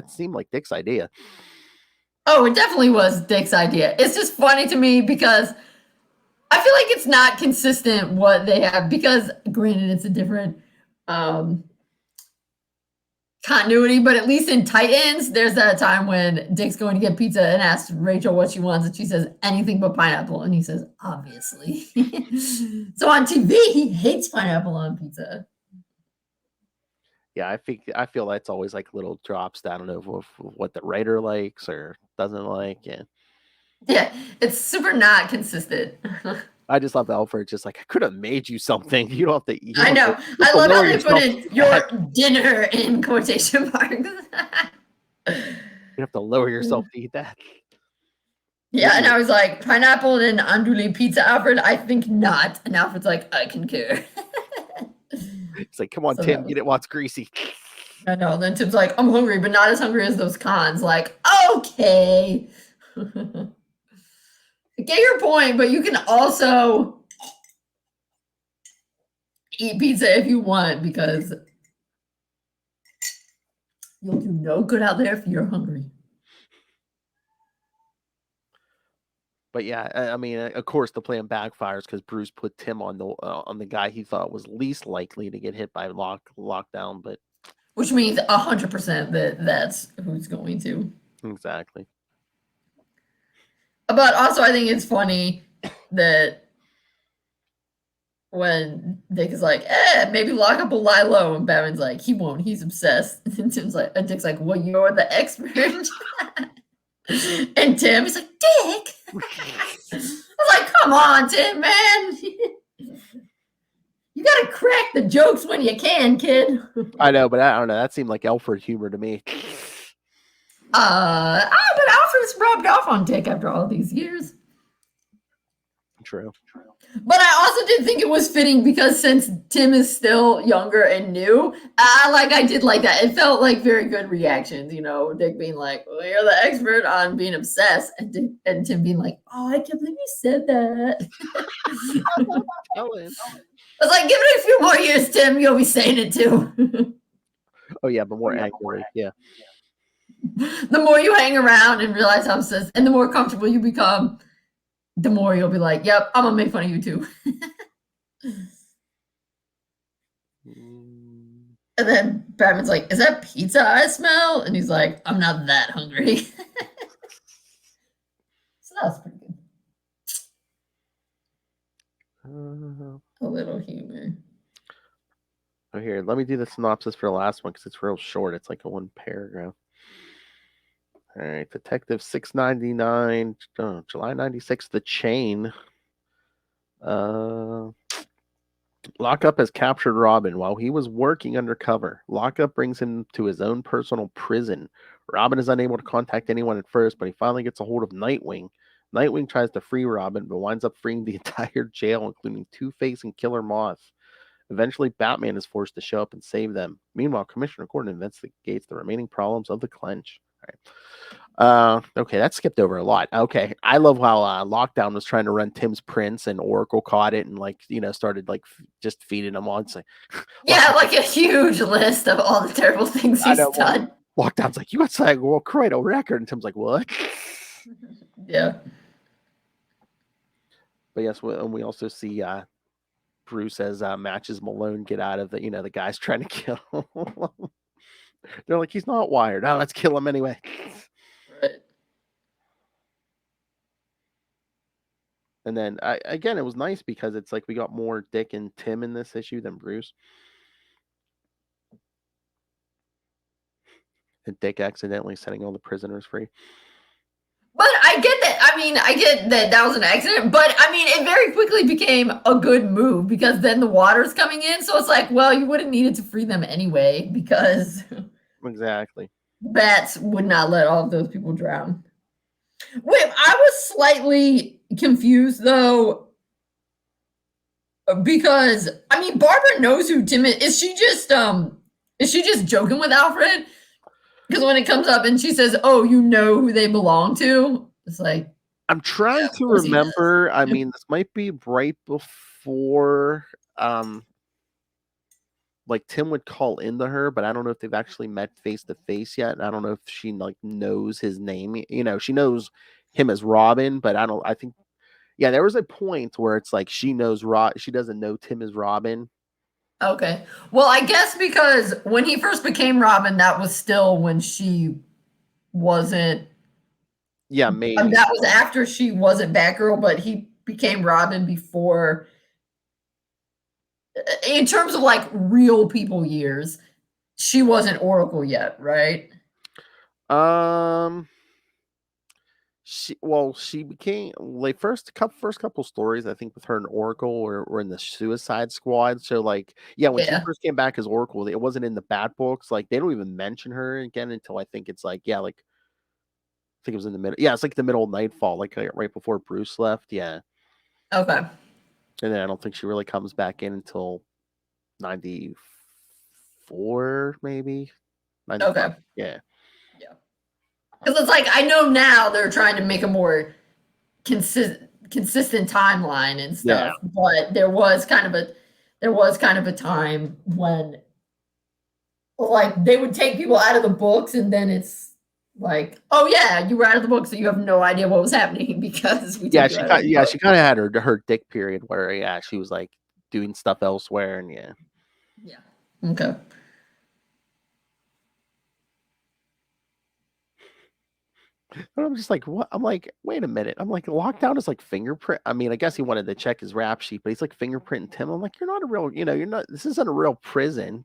Speaker 1: seemed like Dick's idea.
Speaker 3: Oh, it definitely was Dick's idea. It's just funny to me because I feel like it's not consistent what they have, because granted it's a different continuity, but at least in Titans, there's that time when Dick's going to get pizza and asks Rachel what she wants, and she says anything but pineapple, and he says obviously. So on TV, he hates pineapple on pizza.
Speaker 1: Yeah, I feel that's always like little drops. I don't know what the writer likes or doesn't like.
Speaker 3: Yeah, it's super not consistent.
Speaker 1: I just love Alfred. Just like, I could have made you something. You don't have to eat.
Speaker 3: I know. I love how they put in your dinner in quotation marks.
Speaker 1: You have to lower yourself to eat that.
Speaker 3: Yeah, and I was like, pineapple and andouille pizza, Alfred? I think not. And Alfred's like, I concur.
Speaker 1: It's like, come on, so Tim, get it while it's greasy.
Speaker 3: I know. And then Tim's like, I'm hungry, but not as hungry as those cons. Like, okay. I get your point, but you can also eat pizza if you want, because you'll do no good out there if you're hungry.
Speaker 1: But yeah, I mean, of course, the plan backfires because Bruce put Tim on the guy he thought was least likely to get hit by lockdown, but
Speaker 3: which means 100% that's who's going to.
Speaker 1: Exactly.
Speaker 3: But also, I think it's funny that when Dick is like, maybe lock up a lie low, and Batman's like, he won't, he's obsessed. And Tim's like, and Dick's like, well, you're the expert. And Tim is like, Dick. I was like, come on, Tim, man. You gotta crack the jokes when you can, kid.
Speaker 1: I know, but I don't know. That seemed like Alfred humor to me.
Speaker 3: But Alfred's rubbed off on Dick after all these years.
Speaker 1: True.
Speaker 3: But I also did think it was fitting because since Tim is still younger and new, I did like that. It felt like very good reactions, you know, Dick being like, well, you're the expert on being obsessed, and Tim being like, oh, I can't believe you said that. I was like, give it a few more years, Tim, you'll be saying it too.
Speaker 1: Oh yeah, but more accurately, yeah.
Speaker 3: The more you hang around and realize how obsessed, and the more comfortable you become, the more you'll be like, yep, I'm gonna make fun of you too. And then Batman's like, is that pizza I smell? And he's like, I'm not that hungry. So that was pretty good. A little humor.
Speaker 1: Oh, here, let me do the synopsis for the last one because it's real short. It's like a 1 paragraph. All right, Detective 699, July 96, The Chain. Lockup has captured Robin while he was working undercover. Lockup brings him to his own personal prison. Robin is unable to contact anyone at first, but he finally gets a hold of Nightwing. Nightwing tries to free Robin, but winds up freeing the entire jail, including Two-Face and Killer Moth. Eventually, Batman is forced to show up and save them. Meanwhile, Commissioner Gordon investigates the remaining problems of the Clench. All right. Okay, that skipped over a lot. Okay, I love how Lockdown was trying to run Tim's Prince, and Oracle caught it and started just feeding him on. It's like,
Speaker 3: yeah, like a huge list of all the terrible things he's done.
Speaker 1: Lockdown's like, you got to World Crido record, and Tim's like, what?
Speaker 3: Yeah.
Speaker 1: But yes, we also see Bruce as Matches Malone get out of the guys trying to kill him. They're like, he's not wired. Oh, let's kill him anyway.
Speaker 3: Right.
Speaker 1: And then again, it was nice because it's like we got more Dick and Tim in this issue than Bruce. And Dick accidentally setting all the prisoners free.
Speaker 3: But I get that. I mean, I get that was an accident. But I mean, it very quickly became a good move because then the water's coming in. So it's like, well, you would have needed to free them anyway because
Speaker 1: exactly
Speaker 3: bats would not let all of those people drown. Wait, I was slightly confused though because I mean, Barbara knows who Tim is. Is she just joking with Alfred? Because when it comes up and she says, "Oh, you know who they belong to," it's like
Speaker 1: I'm trying to remember. I mean, this might be right before like Tim would call into her, but I don't know if they've actually met face to face yet. I don't know if she knows his name. She knows him as Robin, but I think there was a point where it's like she knows she doesn't know Tim as Robin.
Speaker 3: Okay. Well, I guess because when he first became Robin, that was still when she wasn't.
Speaker 1: Yeah, maybe.
Speaker 3: That was after she wasn't Batgirl, but he became Robin before. In terms of like real people years, she wasn't Oracle yet, right?
Speaker 1: She became like first couple stories I think with her and Oracle were in the Suicide Squad. So when she first came back as Oracle, it wasn't in the Bat books. Like they don't even mention her again until I think it's I think it was in the middle. Yeah, it's like the middle of Nightfall, like right before Bruce left. Yeah.
Speaker 3: Okay.
Speaker 1: And then I don't think she really comes back in until 94, maybe. 95.
Speaker 3: Okay.
Speaker 1: Yeah.
Speaker 3: Because it's like I know now they're trying to make a more consistent timeline and stuff, but there was kind of a time when like they would take people out of the books and then it's like, oh yeah, you were out of the book, so you have no idea what was happening because
Speaker 1: she kind of had her Dick period where she was like doing stuff elsewhere and
Speaker 3: okay.
Speaker 1: But I'm just like, what? I'm like, wait a minute. I'm like, Lockdown is like fingerprint. I mean, I guess he wanted to check his rap sheet, but he's like fingerprinting Tim. I'm like, you're not a real, you're not. This isn't a real prison.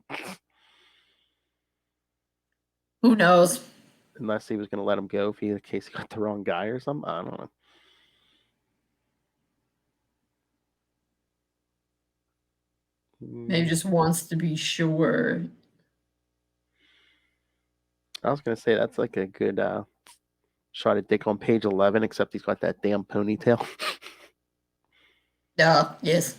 Speaker 3: Who knows?
Speaker 1: Unless he was going to let him go in case he got the wrong guy or something. I don't know.
Speaker 3: Maybe just wants to be sure.
Speaker 1: I was going to say that's like a good shot at Dick on page 11, except he's got that damn ponytail.
Speaker 3: Yes.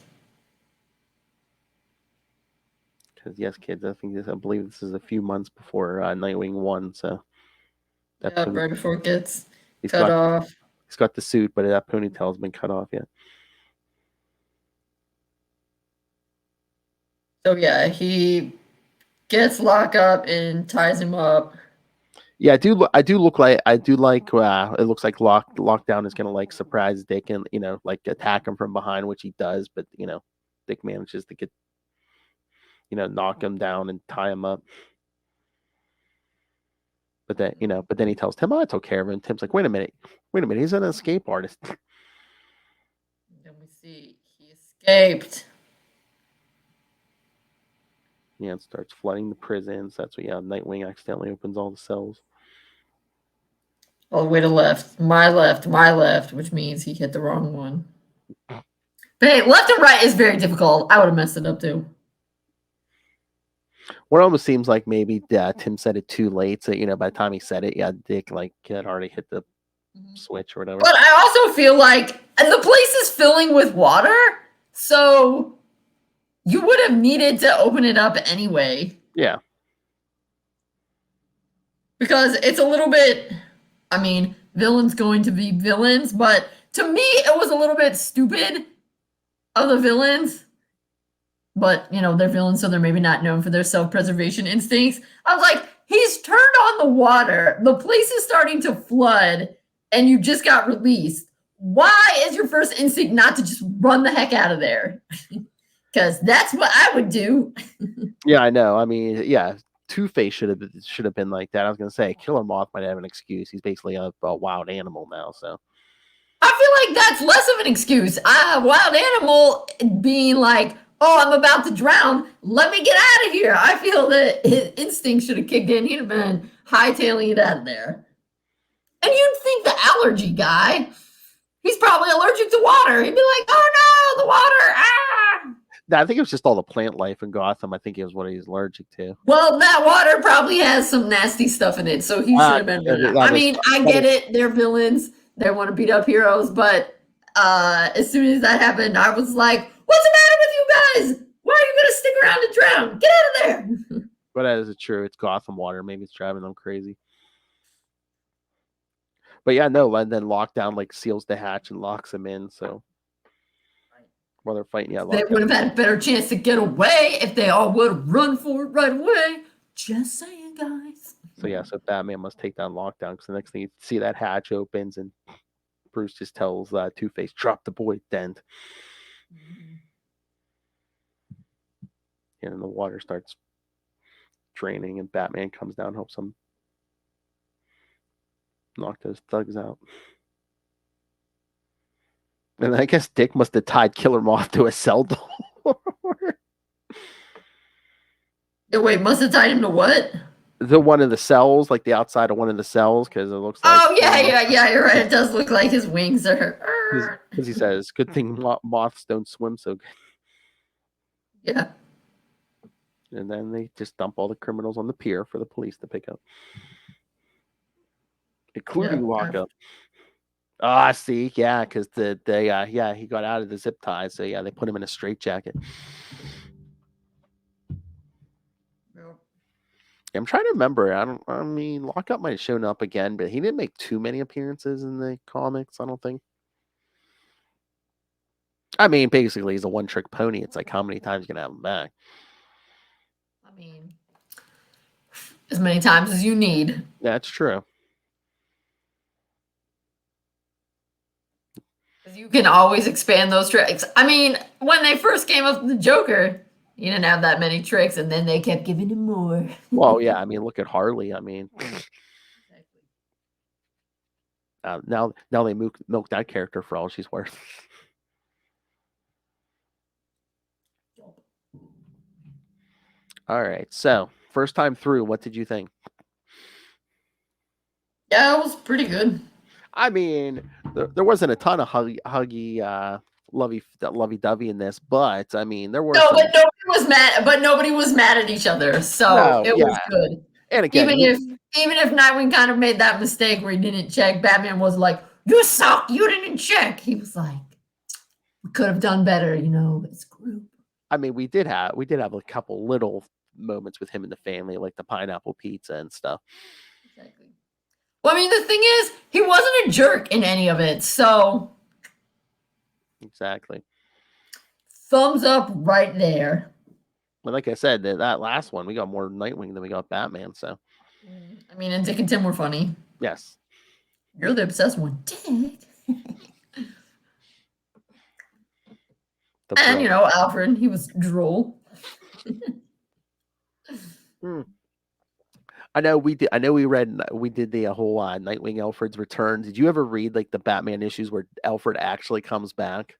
Speaker 1: Because yes, kids, I believe this is a few months before Nightwing 1, so
Speaker 3: right before it gets cut off.
Speaker 1: He's got the suit, but that ponytail has been cut off yet.
Speaker 3: So yeah, he gets Lockup and ties him up.
Speaker 1: Yeah, it looks like Lockdown is gonna like surprise Dick and like attack him from behind, which he does, but Dick manages to get knock him down and tie him up. But then he tells Tim, "Oh, I took care of him." Tim's like, "Wait a minute, he's an escape artist."
Speaker 3: Then we see he escaped.
Speaker 1: Yeah, it starts flooding the prisons. That's what Nightwing accidentally opens all the cells.
Speaker 3: All the way to my left, which means he hit the wrong one. But hey, left and right is very difficult. I would have messed it up too.
Speaker 1: Well, it almost seems like maybe Tim said it too late. So, by the time he said it, Dick had already hit the switch or whatever.
Speaker 3: But I also feel like the place is filling with water, so you would have needed to open it up anyway.
Speaker 1: Yeah.
Speaker 3: Because it's a little bit, villains going to be villains, but to me, it was a little bit stupid of the villains. But, they're villains, so they're maybe not known for their self-preservation instincts. I was like, he's turned on the water. The place is starting to flood, and you just got released. Why is your first instinct not to just run the heck out of there? Because that's what I would do.
Speaker 1: Yeah, I know. Two-Face should have been like that. I was going to say, Killer Moth might have an excuse. He's basically a wild animal now, so.
Speaker 3: I feel like that's less of an excuse. A wild animal being like, oh, I'm about to drown. Let me get out of here. I feel that his instinct should have kicked in. He'd have been hightailing it out of there. And you'd think the allergy guy, he's probably allergic to water. He'd be like, oh no, the water. Ah!
Speaker 1: I think it was just all the plant life in Gotham. I think it was what he's allergic to.
Speaker 3: Well, that water probably has some nasty stuff in it, so he should have been. I get it. They're villains. They want to beat up heroes, but as soon as that happened, I was like, what's the matter with you guys? Why are you going to stick around and drown? Get out of there.
Speaker 1: But as it's true, it's Gotham water. Maybe it's driving them crazy. But yeah, no, and then Lockdown seals the hatch and locks them in, so while they're fighting,
Speaker 3: they would have had a better chance to get away if they all would have run for it right away. Just saying, guys.
Speaker 1: So Batman must take down Lockdown, because the next thing you see, that hatch opens and Bruce just tells Two-Face, drop the boy, dent. And then the water starts draining, and Batman comes down, helps him knock those thugs out. And I guess Dick must have tied Killer Moth to a cell door.
Speaker 3: Wait, must have tied him to what?
Speaker 1: The one of the cells, the outside of one of the cells, because it looks like.
Speaker 3: Oh yeah, you're right. It does look like his wings are.
Speaker 1: Because he says, "Good thing moths don't swim so good."
Speaker 3: Yeah.
Speaker 1: And then they just dump all the criminals on the pier for the police to pick up, including Lockup. See, yeah, because he got out of the zip tie, so they put him in a straitjacket. I'm trying to remember. Lockup might have shown up again, but he didn't make too many appearances in the comics, I don't think. Basically, he's a one-trick pony. It's like, how many times you can have him back?
Speaker 3: As many times as you need.
Speaker 1: That's true.
Speaker 3: You can always expand those tricks. When they first came up with the Joker, he didn't have that many tricks, and then they kept giving him more.
Speaker 1: Well, yeah, look at Harley. Now they milk that character for all she's worth. All right, so first time through, what did you think?
Speaker 3: Yeah, it was pretty good.
Speaker 1: There wasn't a ton of huggy, lovey-dovey in this, but there were.
Speaker 3: No, but nobody was mad. But nobody was mad at each other, so it was good.
Speaker 1: And again,
Speaker 3: even if Nightwing kind of made that mistake where he didn't check, Batman was like, "You suck. You didn't check." He was like, "We could have done better, It's group."
Speaker 1: We did have a couple little moments with him and the family, like the pineapple pizza and stuff.
Speaker 3: Exactly. Well, the thing is, he wasn't a jerk in any of it, so.
Speaker 1: Exactly.
Speaker 3: Thumbs up right there.
Speaker 1: But like I said, that last one, we got more Nightwing than we got Batman, so.
Speaker 3: And Dick and Tim were funny.
Speaker 1: Yes.
Speaker 3: You're the obsessed one, Dick. And, Alfred, he was droll.
Speaker 1: I know we did the whole Nightwing Alfred's return. Did you ever read the Batman issues where Alfred actually comes back?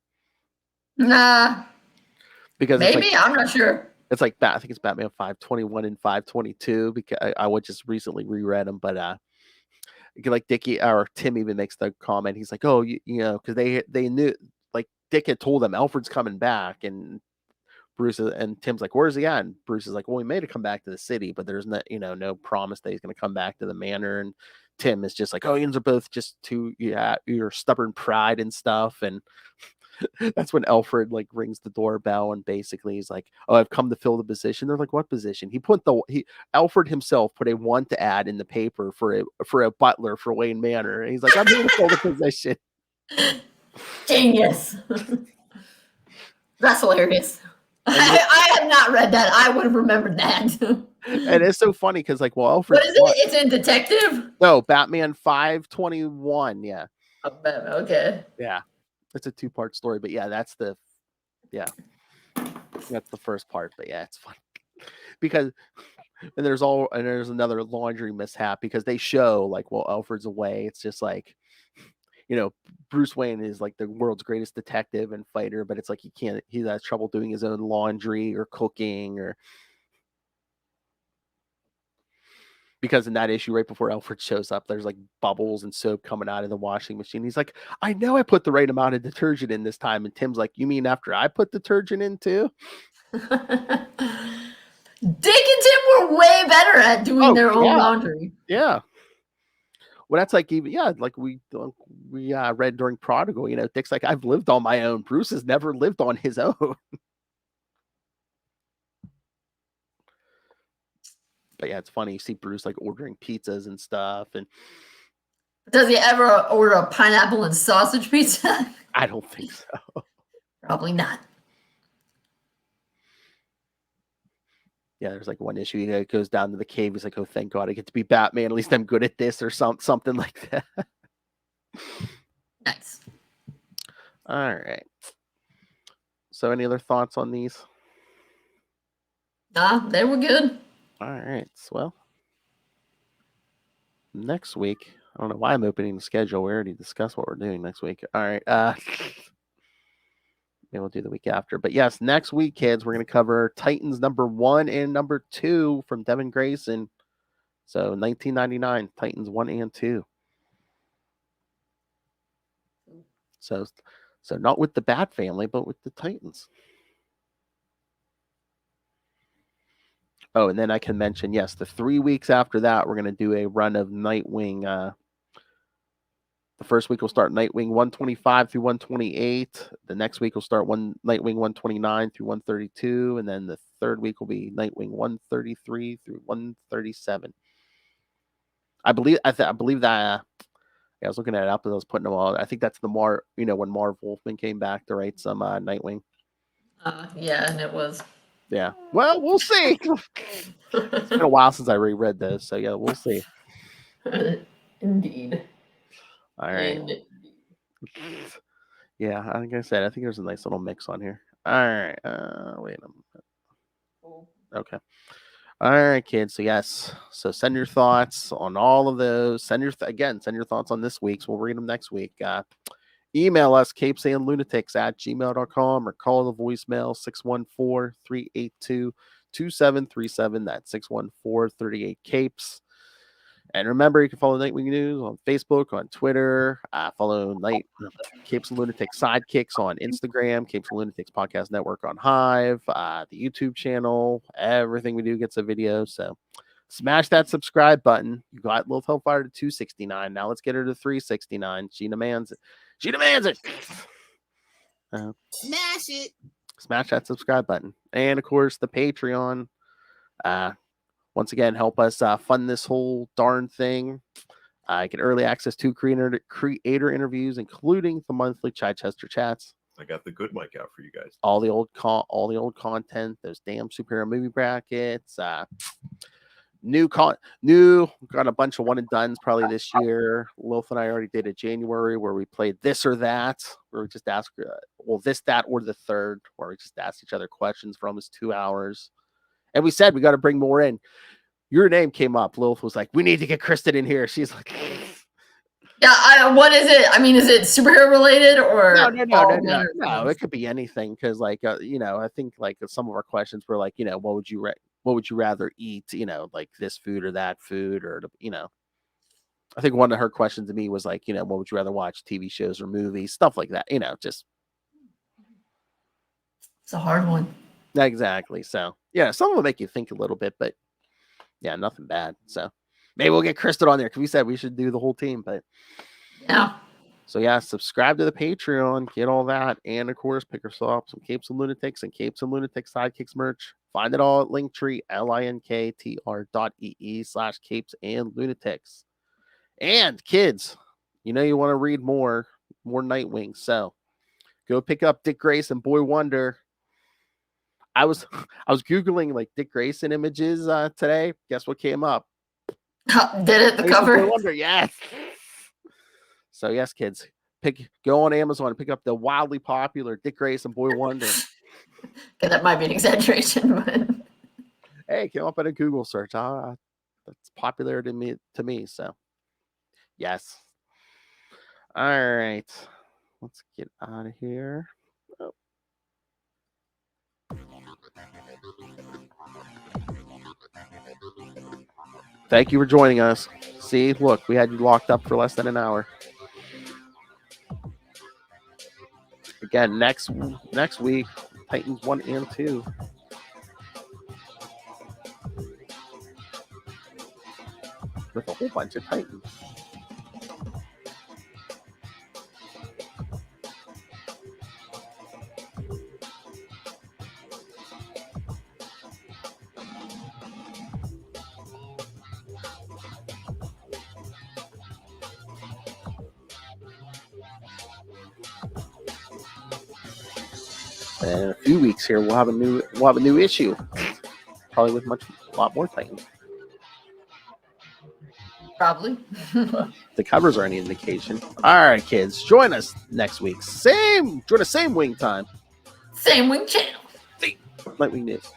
Speaker 3: Nah.
Speaker 1: Because
Speaker 3: maybe, I'm not sure.
Speaker 1: It's I think it's Batman 521 and 522, because I would just recently reread them, but Dickie or Tim even makes the comment. He's like, "Oh, because they knew Dick had told them Alfred's coming back, and Bruce and Tim's like, "Where's he at?" And Bruce is like, "Well, he made to come back to the city, but there's no, no promise that he's going to come back to the manor." And Tim is just like, "Oh, you are both just too, your stubborn pride and stuff." And that's when Alfred like rings the doorbell, and basically he's like, "Oh, I've come to fill the position." They're like, "What position?" Alfred himself put a want ad in the paper for a butler for Wayne Manor, and he's like, "I'm here to fill the position."
Speaker 3: Genius. That's hilarious. I have not read that. I would have remembered that.
Speaker 1: And it's so funny because, like, well, Alfred.
Speaker 3: What is it? It's in Detective?
Speaker 1: No, Batman 521. Yeah.
Speaker 3: Okay.
Speaker 1: Yeah. It's a 2-part story, but yeah, that's the first part. But yeah, it's funny because, and there's another laundry mishap because they show like, well, Alfred's away. It's just like, Bruce Wayne is like the world's greatest detective and fighter, but it's like he has trouble doing his own laundry or cooking, or because in that issue right before Alfred shows up, there's like bubbles and soap coming out of the washing machine. He's like, "I know I put the right amount of detergent in this time." And Tim's like, "You mean after I put detergent in too?"
Speaker 3: Dick and Tim were way better at doing their own laundry.
Speaker 1: Yeah. Well, that's like, even like we read during Prodigal, Dick's like, "I've lived on my own. Bruce has never lived on his own." But yeah, it's funny. You see Bruce like ordering pizzas and stuff. And
Speaker 3: does he ever order a pineapple and sausage pizza?
Speaker 1: I don't think so.
Speaker 3: Probably not.
Speaker 1: Yeah, there's like one issue. He goes down to the cave. He's like, "Oh, thank God I get to be Batman. At least I'm good at this," or something like that.
Speaker 3: Nice.
Speaker 1: All right. So any other thoughts on these?
Speaker 3: Nah, they were good.
Speaker 1: All right. Well, next week, I don't know why I'm opening the schedule. We already discussed what we're doing next week. All right. Maybe we'll do the week after. But yes, next week, kids, we're going to cover Titans #1 and #2 from Dick Grayson. So 1999, Titans 1 and 2. So not with the Bat family, but with the Titans. Oh, and then I can mention, yes, the 3 weeks after that, we're going to do a run of Nightwing. The first week will start Nightwing 125 through 128. The next week will start Nightwing 129 through 132. And then the third week will be Nightwing 133 through 137. I believe that. I was looking at it up as I was putting them all. I think that's the when Marv Wolfman came back to write some Nightwing.
Speaker 3: Yeah, and it was.
Speaker 1: Yeah. Well, we'll see. It's been a while since I reread those, so yeah, we'll see.
Speaker 3: Indeed.
Speaker 1: All right. Yeah, like I said, I think there's a nice little mix on here. All right. Wait a minute. Okay. All right, kids. So yes. So send your thoughts on all of those. Send your thoughts on this week's. We'll read them next week. Email us, CapesandLunatics@gmail.com, or call the voicemail 614-382-2737. That's 614-38-CAPES. And remember, you can follow Nightwing News on Facebook, on Twitter. Follow Capes and Lunatics Sidekicks on Instagram, Capes and Lunatics Podcast Network on Hive, the YouTube channel. Everything we do gets a video. So smash that subscribe button. You got Lil Hellfire to 269. Now let's get her to 369. She demands it.
Speaker 4: Smash it.
Speaker 1: Smash that subscribe button. And of course, the Patreon. Once again, help us fund this whole darn thing. Get early access to creator interviews, including the monthly Chichester chats.
Speaker 5: I got the good mic out for you guys.
Speaker 1: All the old content, those damn superhero movie brackets. New got a bunch of one and dones probably this year. Lilith and I already did it January where we played this or that, where we just ask, this, that, or the third, where we just asked each other questions for almost 2 hours. And we said we got to bring more in. Your name came up. Lilith was like, "We need to get Kristen in here." She's like,
Speaker 3: "Yeah, what is it? I mean, is it superhero related or
Speaker 1: no? It could be anything because, like, I think like some of our questions were like, what would you rather eat? Like this food or that food, or I think one of her questions to me was like, what would you rather watch, TV shows or movies, stuff like that. Just
Speaker 3: It's a hard one.
Speaker 1: Exactly. So yeah, some will make you think a little bit, but yeah, nothing bad. So maybe we'll get Kristen on there because we said we should do the whole team. But
Speaker 3: Yeah.
Speaker 1: so yeah, subscribe to the Patreon, get all that, and of course pick yourself up some Capes and Lunatics and Capes and Lunatics Sidekicks merch. Find it all at Linktree, linktr.ee/Capes and Lunatics. And kids, you know you want to read more Nightwing, so go pick up Dick Grayson, Boy Wonder. I was Googling like Dick Grayson images today. Guess what came up?
Speaker 3: Did it, the
Speaker 1: Grayson
Speaker 3: cover?
Speaker 1: Boy Wonder, yes. So yes, kids, go on Amazon and pick up the wildly popular Dick Grayson Boy Wonder.
Speaker 3: Okay, that might be an exaggeration, but
Speaker 1: Hey, it came up in a Google search. That's popular to me. So yes. All right. Let's get out of here. Oh. Thank you for joining us. See, look, we had you locked up for less than an hour. Again, next week, Titans 1 and 2. With a whole bunch of Titans. And in a few weeks here, we'll have a new issue, probably with a lot more Titans.
Speaker 3: probably.
Speaker 1: The covers are any indication. All right, kids, join us next week. Join the same wing time.
Speaker 3: Same wing channel.
Speaker 1: Nightwing News.